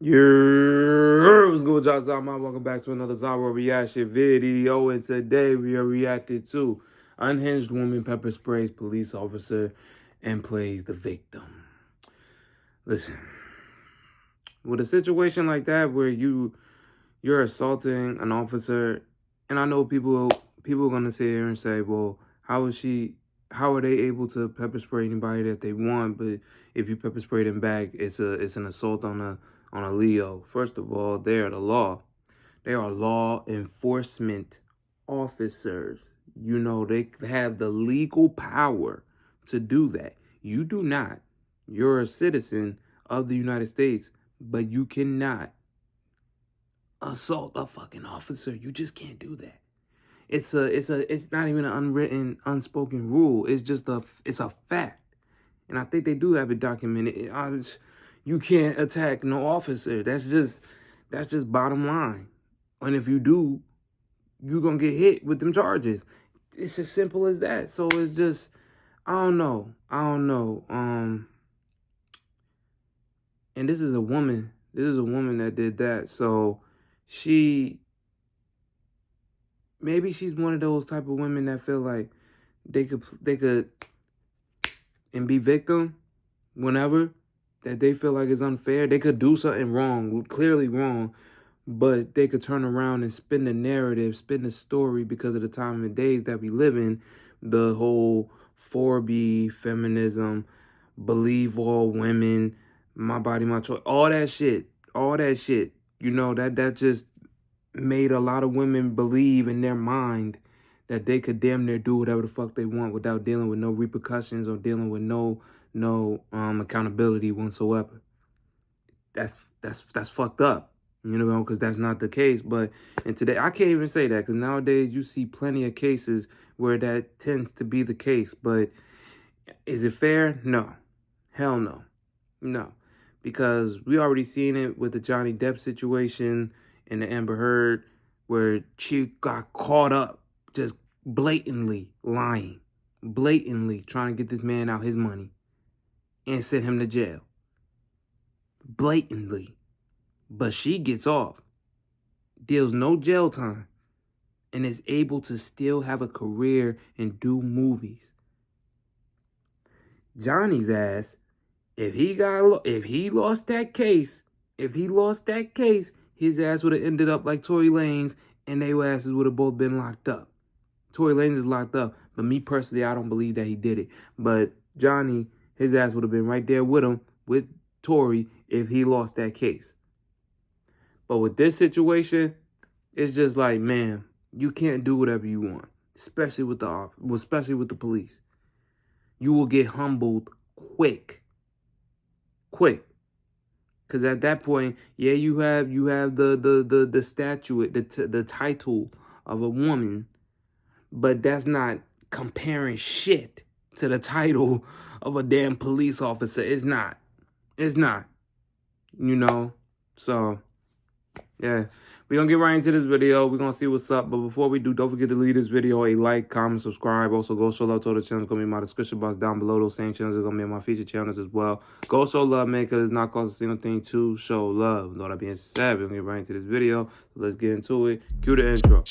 What's good, y'all? Welcome back to another Zahier reaction video. And today we are reacting to Unhinged woman pepper sprays police officer and plays the victim. Listen, with a situation like that where you're assaulting an officer, and I know people are gonna sit here and say, well, how are they able to pepper spray anybody that they want? But if you pepper spray them back, it's an assault on a Leo. First of all, they are the law. They are law enforcement officers. You know, they have the legal power to do that. You do not. You're a citizen of the United States, but you cannot assault a fucking officer. You just can't do that. It's not even an unwritten, unspoken rule. It's a fact. And I think they do have it documented. You can't attack no officer. That's just bottom line. And if you do, you're gonna get hit with them charges. It's as simple as that. So it's just, I don't know. And this is a woman. This is a woman that did that. So maybe she's one of those type of women that feel like they could and be victim whenever that they feel like it's unfair. They could do something wrong, clearly wrong, but they could turn around and spin the narrative, spin the story because of the time and days that we live in. The whole 4B, feminism, believe all women, my body, my choice, all that shit. You know, that just made a lot of women believe in their mind that they could damn near do whatever the fuck they want without dealing with no repercussions or dealing with no accountability whatsoever. That's fucked up, you know, because that's not the case. But and today I can't even say that because nowadays you see plenty of cases where that tends to be the case. But is it fair? No, hell no, no, because we already seen it with the Johnny Depp situation and the Amber Heard, where she got caught up just blatantly lying, blatantly trying to get this man out his money and send him to jail. Blatantly. But she gets off, deals no jail time, and is able to still have a career and do movies. Johnny's ass, if he lost that case, his ass would have ended up like Tory Lanez, and their asses would have both been locked up. Tory Lanez is locked up, but me personally, I don't believe that he did it. But Johnny, his ass would have been right there with him, with Tory, if he lost that case. But with this situation, it's just like, man, you can't do whatever you want, especially with the police. You will get humbled quick. Because at that point, yeah, you have the statute, the title of a woman, but that's not comparing shit to the title of a damn police officer. It's not. You know? So, yeah. We're going to get right into this video. We're going to see what's up. But before we do, don't forget to leave this video a like, comment, subscribe. Also, go show love to other channels. It's going to be in my description box down below. Those same channels are going to be in my feature channels as well. Go show love, man, because it's not costing a single thing to show love. With all that being said, we're going to get right into this video. So let's get into it. Cue the intro.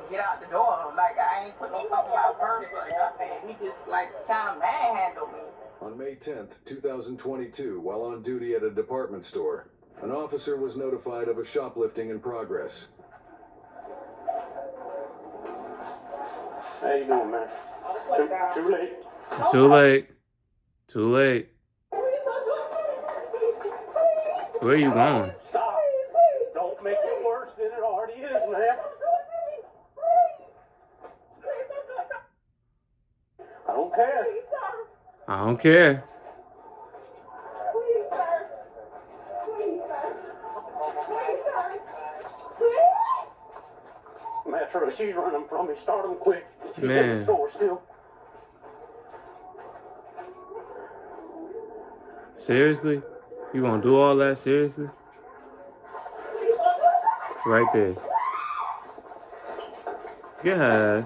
Get out the door. Like, I ain't put no stuff in my purse or nothing. He just, like, kind of manhandled me. On May 10th, 2022, while on duty at a department store, an officer was notified of a shoplifting in progress. How you doing, man? Too late. Too late. Where are you going? Stop. Don't make it worse than it already is, man. I don't care. I don't care. Metro, she's running from me. Start them quick. She's in Man. the store still. Seriously? You gonna do all that? Seriously? right there. Yeah.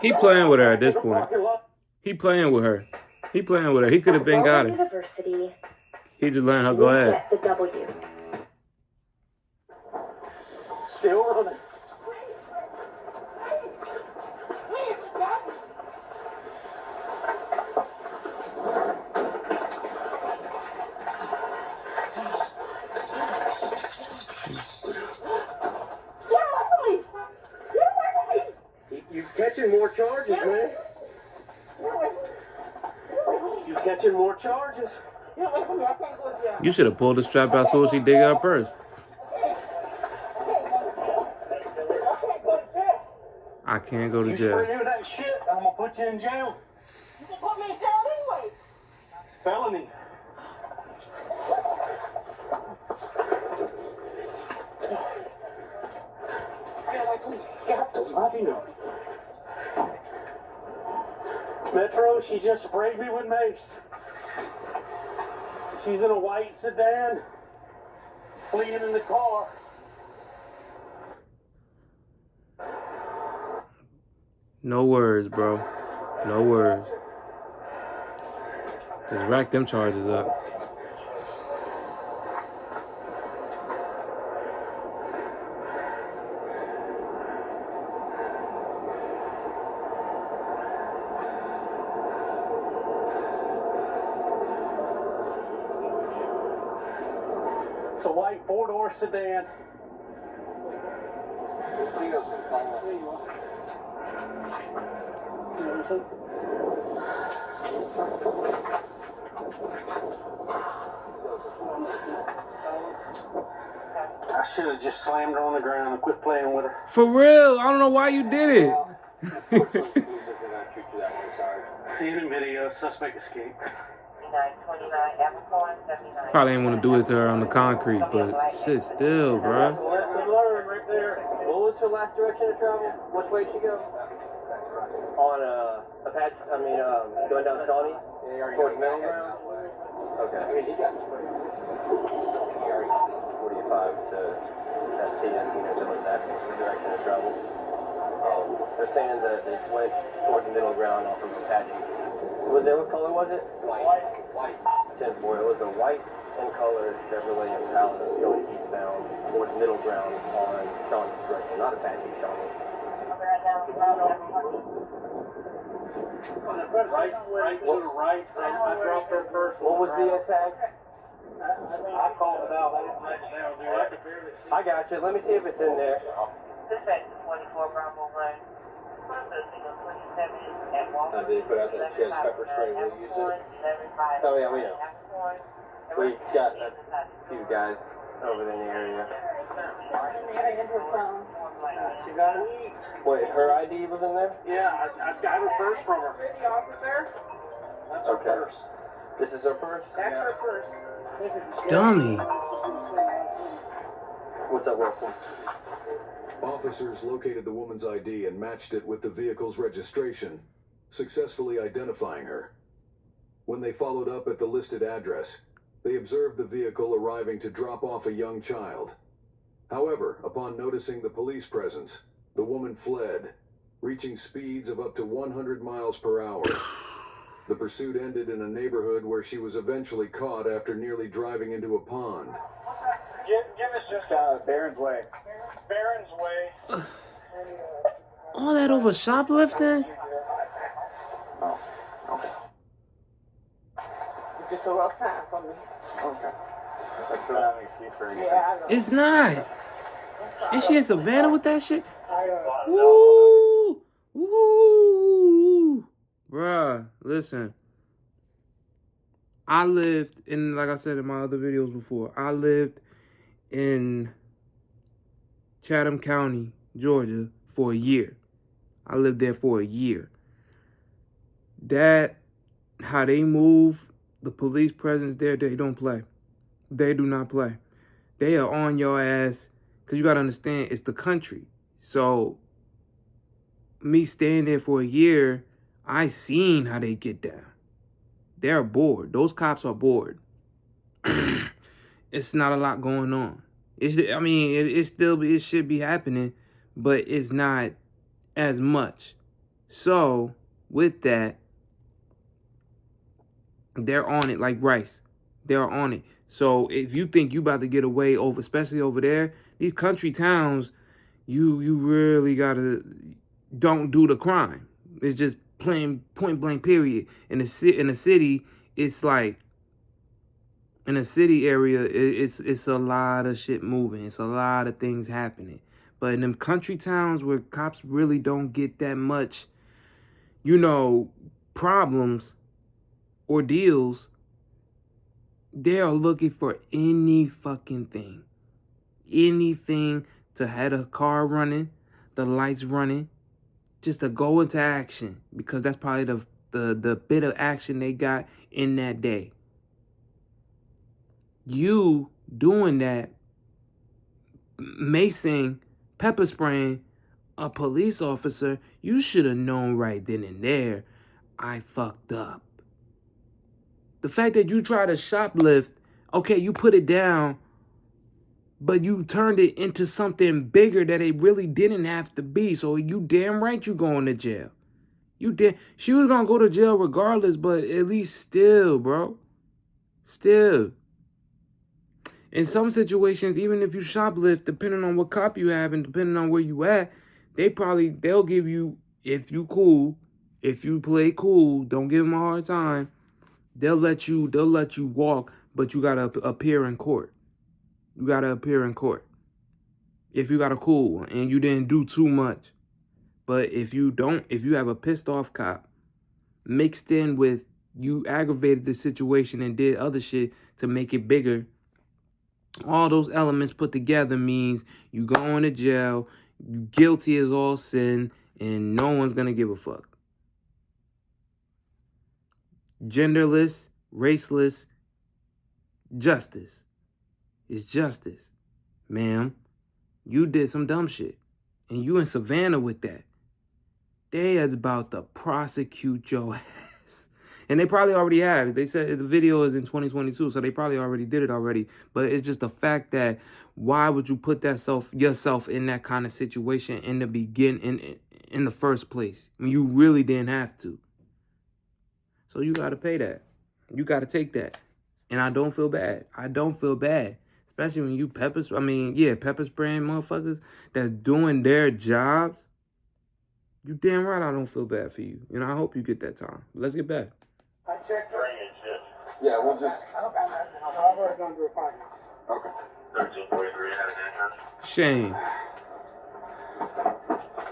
He playing with her at this point. He playing with her. He playing with her. He could have been got her. University, He just letting her go ahead. get the W. Still running. You catching more charges, man. You catching more charges. You should have pulled the strap out so she dig her purse. I can't go to You jail. scream that shit, I'm gonna put you in jail. You can put me in jail anyway. Felony. Metro, she just sprayed me with mace. She's in a white sedan, fleeing in the car. No words, bro. No words. Just rack them charges up. It's a white four-door sedan. I should have just slammed her on the ground and quit playing with her. For real, I don't know why you did it. Hidden video, suspect escape. Probably ain't want to do it to her on the concrete, but shit still, bro. Lesson learned right there. What was her last direction of travel? Which way did she go? On Apache, going down Shawnee? Towards Middle Ground? Okay. 45 to that CS unit that was asking for direction of travel. They're saying that they went towards the Middle Ground off of Apache. What color was it? White. 10-4. It was a white in color Chevrolet Impala that's going eastbound towards Middle Ground on Shawnee's direction, not Apache, Shawnee. Right to the right. I dropped her first. What was the tag? I called it out. I didn't write it down, dude. I could barely see. I got you. Let me see if it's in there. Dispatch 24 Bravo 1. Did you put out that she has pepper spray? We'll use it. Oh, yeah, we know. We got a few guys over in the area. She got an E. Wait, her ID was in there? Yeah, I got her purse from her. Officer, That's her Okay. purse. This is her purse? that's her purse. Dummy. What's up, Wilson? Officers located the woman's ID and matched it with the vehicle's registration, successfully identifying her. When they followed up at the listed address, they observed the vehicle arriving to drop off a young child. However, upon noticing the police presence, the woman fled, reaching speeds of up to 100 miles per hour. The pursuit ended in a neighborhood where she was eventually caught after nearly driving into a pond. Give us just Barron's Way. Barron's Way. All that over shoplifting? Just a rough time for me. Okay. That's not an excuse for anything. Yeah, I know. It's not. And she in Savannah with that shit? Woo! Woo! Bruh, listen. I lived in, like I said in my other videos before, I lived in Chatham County, Georgia for a year. I lived there for a year. That, how they move, the police presence there, they don't play. They do not play. They are on your ass, because you got to understand, it's the country. So, me staying there for a year, I seen how they get down. They're bored. Those cops are bored. It's not a lot going on. It should be happening, but it's not as much. So with that, they're on it like rice. They're on it. So if you think you about to get away over, especially over there, these country towns, you really gotta don't do the crime. It's just plain point blank period. In the city, it's like in a city area, it's a lot of shit moving. It's a lot of things happening. But in them country towns where cops really don't get that much, problems or deals, they are looking for any fucking thing. Anything to have a car running, the lights running, just to go into action. Because that's probably the bit of action they got in that day. You doing that, macing, pepper spraying a police officer, you should have known right then and there, I fucked up. The fact that you try to shoplift, okay, you put it down, but you turned it into something bigger that it really didn't have to be. So you damn right you going to jail. She was gonna go to jail regardless, but at least still, bro. Still. In some situations, even if you shoplift, depending on what cop you have and depending on where you at, they'll give you, if you play cool, don't give them a hard time, they'll let you walk, but you gotta appear in court. You gotta appear in court. If you got a cool one and you didn't do too much. But if you have a pissed off cop mixed in with you aggravated the situation and did other shit to make it bigger, all those elements put together means you going to jail, you guilty as all sin, and no one's gonna give a fuck. Genderless, raceless, justice. It's justice. Ma'am, you did some dumb shit. And you in Savannah with that. They is about to prosecute your ass. And they probably already have. They said the video is in 2022, so they probably already did it already. But it's just the fact that why would you put yourself in that kind of situation in the beginning, in the first place, when you really didn't have to? So you got to pay that. You got to take that. And I don't feel bad. I don't feel bad. Especially when you pepper spraying motherfuckers that's doing their jobs. You damn right I don't feel bad for you. I hope you get that time. Let's get back. I checked drainage. Yeah, we'll just. I've already gone through a finance. Okay. 1343 had an entrance. Shame.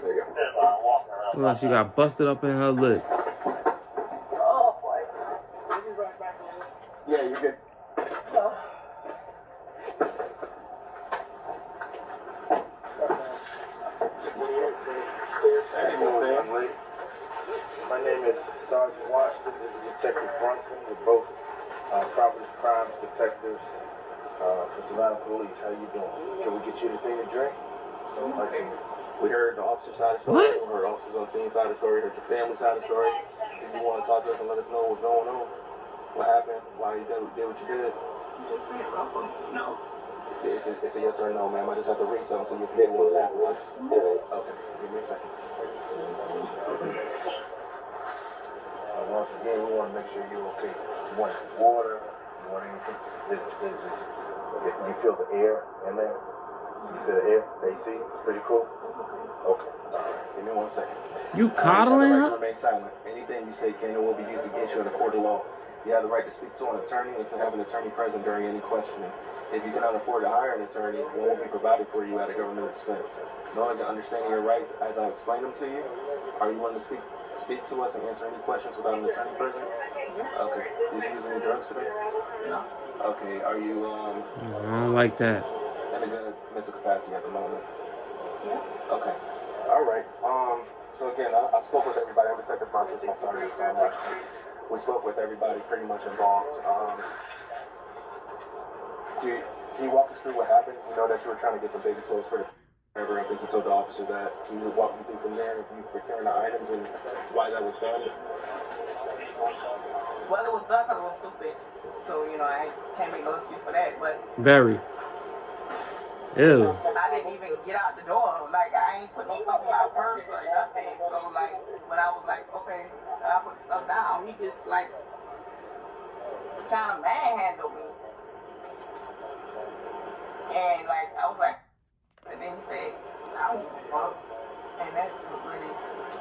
There you go. Walking around. Look like she got busted up in her lip. Oh boy. Yeah, you're good. My name is Sergeant Washington. This is Detective Brunson. We're both property crimes detectives for Savannah Police. How you doing? Can we get you anything to drink? Okay. We heard the officer side of the story. We heard officers on the scene side of the story. Heard your family side of the story. If you want to talk to us and let us know what's going on, what happened, why you did what you did. No. It's a yes or a no, ma'am. I just have to read something so you can one sample. Okay. Give me a second. Once again, we want to make sure you're okay. You want water? You want anything? You feel the air in there? You feel the air? The AC? It's pretty cool? Okay. All right. Give me 1 second. You coddling You her? have the right to remain silent. Anything you say can and will be used against you in a court of law. You have the right to speak to an attorney and to have an attorney present during any questioning. If you cannot afford to hire an attorney, one will be provided for you at a government expense. Knowing and understanding your rights as I explain them to you, are you willing to speak to us and answer any questions without an attorney present? Okay. Did you use any drugs today? No. Okay. Are you I don't like that. in a good mental capacity at the moment? Yeah. Okay. All right. So again, I spoke with everybody. I'm Detective Francis. I'm sorry. We spoke with everybody pretty much involved. Can you walk us through what happened? You know that you were trying to get some baby clothes for the I think you told the officer that. Can you walk me through from there, you procuring the items and why that was done? Well, it was done because it was stupid. So, you know, I can't make no excuse for that. But Very. Ew. I didn't even get out the door. Like, I ain't put no stuff in my purse or nothing. So, like, when I was like, okay, I put the stuff down, he just, like, trying to manhandle me. And, like, I was like, and then he said, I don't give a fuck. And that's what really.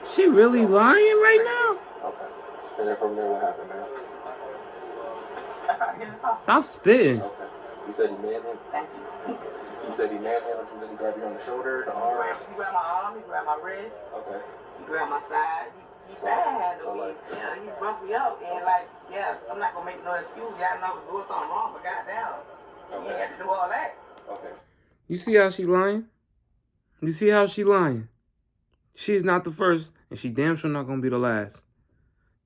She really lying right now? Okay. And then from there, what happened, man? I tried to get in the car. Stop spitting. Okay. You said he manhandled. Thank you. You said he manhandled you. Did he grab you on the shoulder, the arm? He grabbed my arm, he grabbed my wrist, Okay. he grabbed my side. He manhandled me. Yeah, he bumped me up. And, like, yeah, I'm not going to make no excuse. Y'all know I was doing something wrong, but goddamn, you ain't got to do all that. Okay. You see how she lying? You see how she lying? She's not the first, and she damn sure not gonna be the last.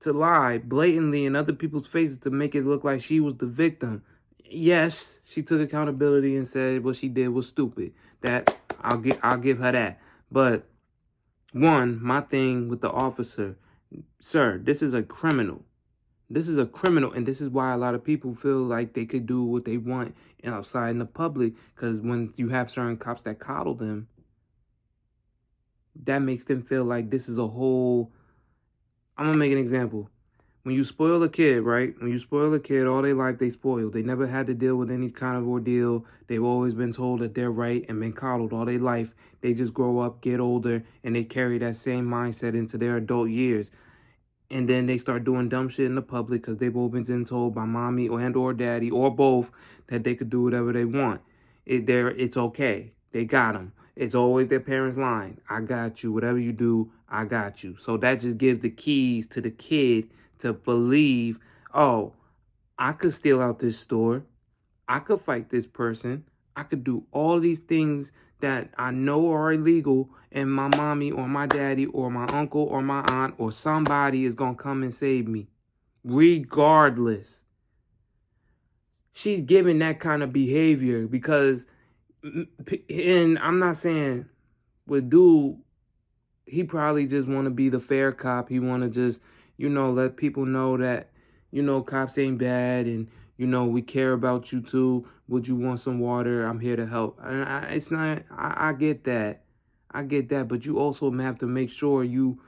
To lie blatantly in other people's faces to make it look like she was the victim. Yes, she took accountability and said what she did was stupid. That I'll give her that. But one, my thing with the officer, sir, this is a criminal. This is a criminal, and this is why a lot of people feel like they could do what they want outside in the public, because when you have certain cops that coddle them, that makes them feel like this is a whole... I'm going to make an example. When you spoil a kid, right? When you spoil a kid, all their life they spoiled. They never had to deal with any kind of ordeal. They've always been told that they're right and been coddled all their life. They just grow up, get older, and they carry that same mindset into their adult years. And then they start doing dumb shit in the public because they've all been told by mommy or daddy or both that they could do whatever they want. It's okay. They got them. It's always their parents' line. I got you. Whatever you do, I got you. So that just gives the keys to the kid to believe, oh, I could steal out this store. I could fight this person. I could do all these things that I know are illegal, and my mommy or my daddy or my uncle or my aunt or somebody is going to come and save me. Regardless. She's giving that kind of behavior because, and I'm not saying with dude, he probably just want to be the fair cop. He want to just, let people know that, cops ain't bad and, we care about you too. Would you want some water? I'm here to help. And I get that. I get that. But you also have to make sure you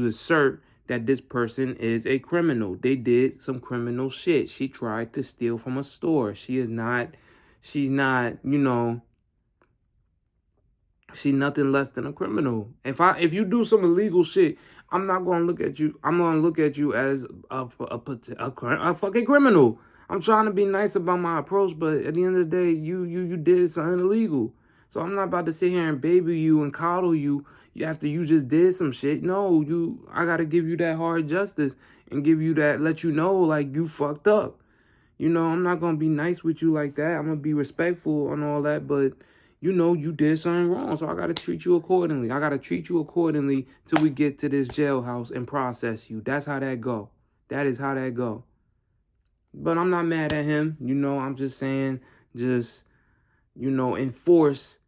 assert that this person is a criminal. They did some criminal shit. She tried to steal from a store. She's not, she's nothing less than a criminal. If you do some illegal shit, I'm not going to look at you. I'm going to look at you as a fucking criminal. I'm trying to be nice about my approach, but at the end of the day, you did something illegal. So I'm not about to sit here and baby you and coddle you after you just did some shit. No, I got to give you that hard justice and give you that, let you know, like, you fucked up. I'm not going to be nice with you like that. I'm going to be respectful and all that, but, you did something wrong, so I got to treat you accordingly. I got to treat you accordingly till we get to this jailhouse and process you. That's how that go. That is how that go. But I'm not mad at him. I'm just saying, enforce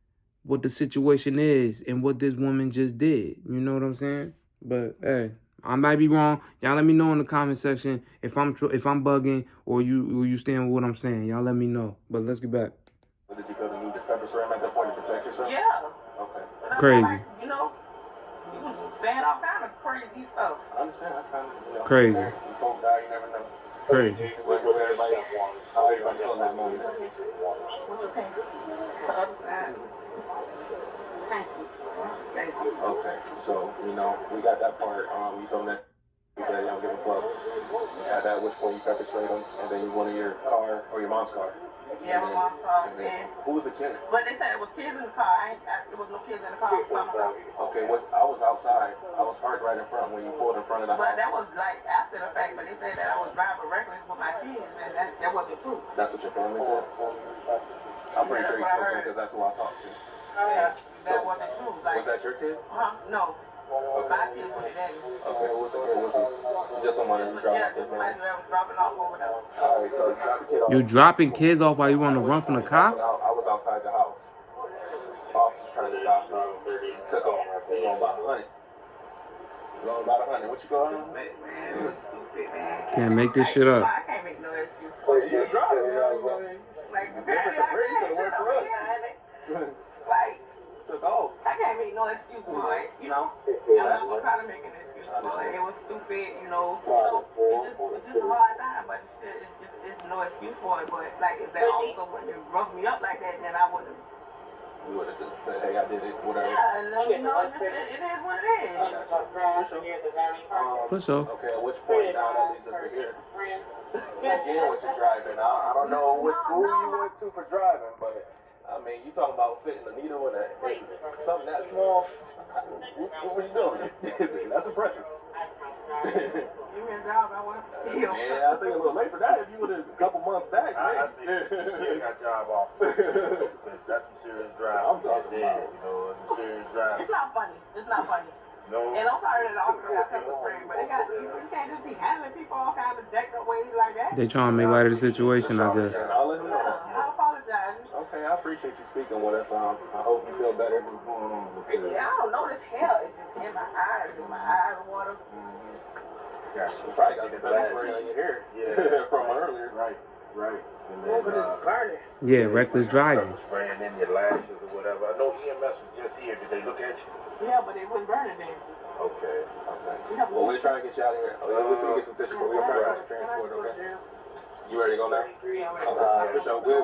what the situation is and what this woman just did. You know what I'm saying? But, hey, I might be wrong. Y'all let me know in the comment section if I'm bugging or you stand with what I'm saying. Y'all let me know. But let's get back. Did you go to need the pepper spray at that point to protect yourself? Yeah. Okay. He Crazy. was saying all kind of crazy stuff. I understand. That's kind of, Crazy. You both die, you never know. Crazy. What was everybody how everybody feeling that moment? What's your pain? To other side. Thank you. Thank you. Okay. So, we got that part. You told that he said you don't give a fuck. You had that, which point you pepper sprayed him, and then you wanted your car or your mom's car. Yeah, my mom's car. And who was the kid? But they said it was kids in the car. There was no kids in the car. I was by myself. Okay, I was outside. I was parked right in front when you pulled in front of the house. But that was like after the fact. But they said that I was driving reckless with my kids, and that wasn't true. That's what your family said? I'm pretty sure you're supposed to because that's who I talked to. Yeah, that wasn't true. Was that your kid? No. My kid was the daddy. Okay, who was the kid with you? Just someone who dropped off. Just somebody that was dropping off over there. Alright, so you dropped the kid off. You dropping kids off while you want to run from the cop? I was outside the house. Officer trying to stop me. Took off. He going about 100. Going about 100. What you going on? Man, it was stupid. stupid, man. Can't make this shit up. I can't make no excuse for it. You're driving, Like, you could work for us. Like, Took off. I can't make no excuse for it, you know? And I'm not gonna try to make an excuse for it. It was stupid, you know. It's just a hard time, but it's no excuse for it. But, like, if they also wouldn't have roughed me up like that, then I would have. We would have just said, hey, I did it, whatever. Yeah, and you know, it is what it is. For sure. Okay, at which point now that leads us to here? Again, with your driving. I don't know which school you went to for driving, but I mean, you talking about fitting a needle in something that small. What were you doing? That's impressive. You mean job I want to steal. Yeah, I think a little late for that. If you would have a couple months back, I think you got job off. That's some serious drive. I'm talking about. You know, some serious drive. It's not funny. It's not funny. No. And I'm sorry that the officer got pepper spray, but you can't just be handling people all kinds of decked up ways like that. They trying to make light of the situation, I guess. I'll let him know. I apologize. Okay, I appreciate you speaking with us. I hope you feel better. What's going on with you? Yeah, I don't know this hell. It's just in my eyes. In my eyes water. Gotcha. You probably got some pepper spray on your hair. Yeah. From earlier. Right. And Yeah, then, but it's burning. Yeah, reckless driving. spraying in your lashes or whatever. I know EMS was just here. Did they look at you? Yeah, but it wasn't burning then. Okay. Well, we're trying to get you out of here. Oh, yeah, we're going to get some tissue, but we're trying to get you transport, okay? You ready to go now? Okay, for sure. We'll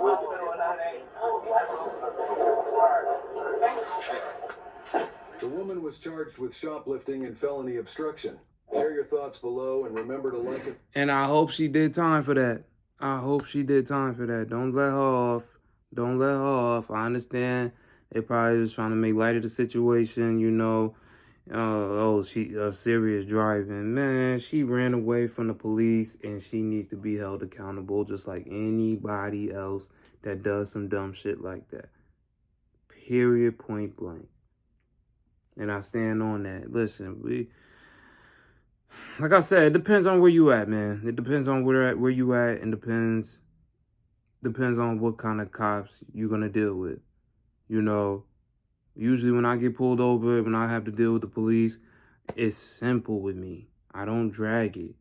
The woman was charged with shoplifting and felony obstruction. Share your thoughts below and remember to like it. And I hope she did time for that. Don't let her off. I understand they probably just trying to make light of the situation, you know. She serious driving. Man, she ran away from the police and she needs to be held accountable just like anybody else that does some dumb shit like that. Period, point blank. And I stand on that. Listen, like I said, it depends on where you at, man. It depends on where you at, and depends on what kind of cops you're gonna deal with. You know, usually when I get pulled over, when I have to deal with the police, it's simple with me. I don't drag it.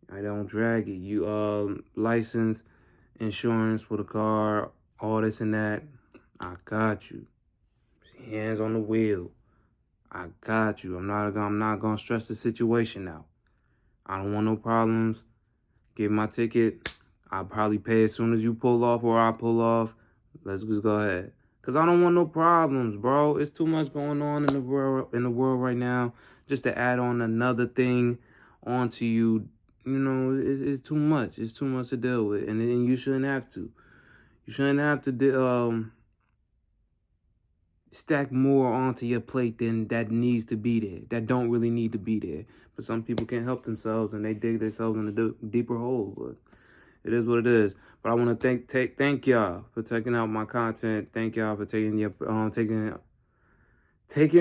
You license, insurance for the car, all this and that. I got you. Hands on the wheel. I got you. I'm not gonna stress the situation out. I don't want no problems. Get my ticket. I'll probably pay as soon as you pull off or I pull off. Let's just go ahead. Cause I don't want no problems, bro. It's too much going on in the world right now. Just to add on another thing onto you, you know, it's too much. It's too much to deal with, and you shouldn't have to. You shouldn't have to stack more onto your plate than that needs to be there. That don't really need to be there. But some people can't help themselves and they dig themselves in a deeper hole. But it is what it is. But I want to thank y'all for checking out my content. Thank y'all for taking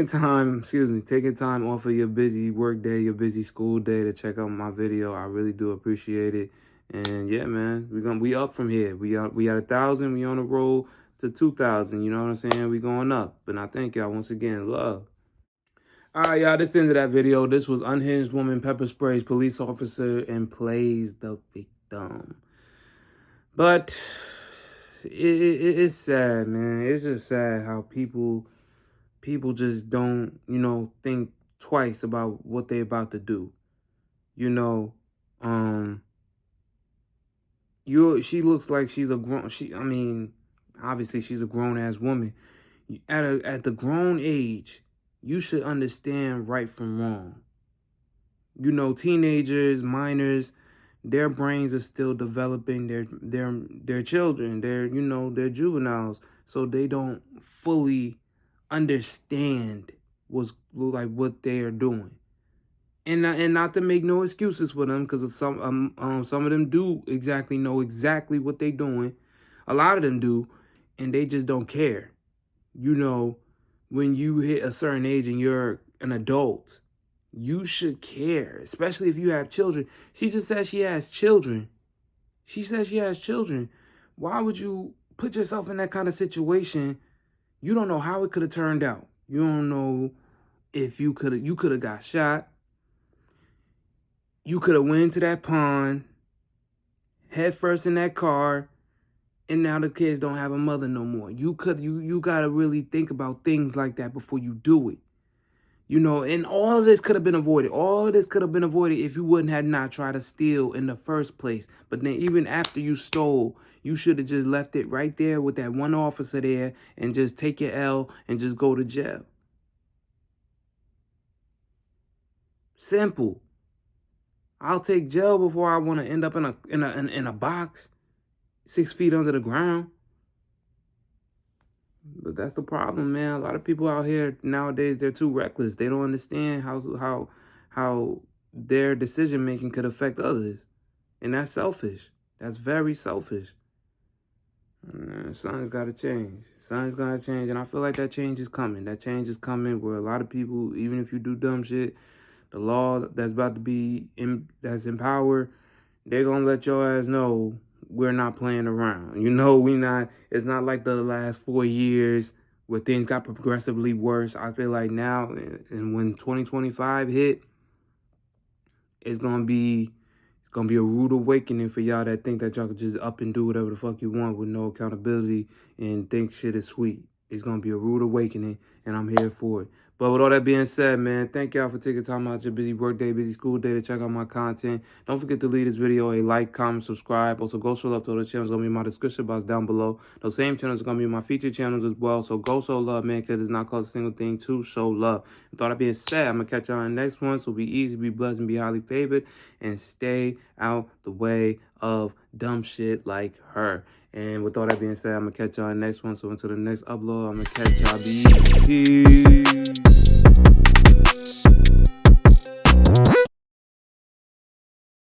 time off of your busy work day, your busy school day to check out my video. I really do appreciate it. And yeah, man, we up from here. We at 1,000. We on the road to 2,000. You know what I'm saying? We going up. And I thank y'all once again. Love. All right, y'all. This is the end of that video. This was Unhinged Woman Pepper Sprays Police Officer and Plays the Victim. But it's sad, man. It's just sad how people just don't, you know, think twice about what they about to do. You know, she looks like she's a grown. Obviously she's a grown ass woman. At the grown age, you should understand right from wrong. You know, teenagers, minors, their brains are still developing. They're children. They're juveniles, so they don't fully understand what they are doing. And not to make no excuses for them, because some of them do know exactly what they're doing. A lot of them do, and they just don't care. You know, when you hit a certain age and you're an adult, you should care, especially if you have children. She just said she has children. Why would you put yourself in that kind of situation? You don't know how it could have turned out. You don't know if you could have got shot. You could have went to that pond, head first in that car, and now the kids don't have a mother no more. You gotta really think about things like that before you do it. You know, and all of this could have been avoided. All of this could have been avoided if you wouldn't have not tried to steal in the first place. But then even after you stole, you should have just left it right there with that one officer there and just take your L and just go to jail. Simple. I'll take jail before I want to end up in a box 6 feet under the ground. But that's the problem, man. A lot of people out here nowadays, they're too reckless. They don't understand how their decision making could affect others. And that's selfish. That's very selfish. Something's got to change. Something's got to change. And I feel like that change is coming. That change is coming where a lot of people, even if you do dumb shit, the law that's about to be that's in power, they're going to let your ass know we're not playing around. You know, it's not like the last 4 years where things got progressively worse. I feel like now, and when 2025 hit, it's going to be a rude awakening for y'all that think that y'all could just up and do whatever the fuck you want with no accountability and think shit is sweet. It's going to be a rude awakening, and I'm here for it. But with all that being said, man, thank y'all for taking time out your busy work day, busy school day to check out my content. Don't forget to leave this video a like, comment, subscribe. Also, go show love to other channels. Going to be in my description box down below. Those same channels are going to be my featured channels as well. So go show love, man, because it's not called a single thing to show love. With all that being said, I'm going to catch y'all on the next one. So be easy, be blessed, and be highly favored. And stay out the way of dumb shit like her. And with all that being said, I'm going to catch y'all on the next one. So until the next upload, I'm going to catch y'all. Be easy. Peace.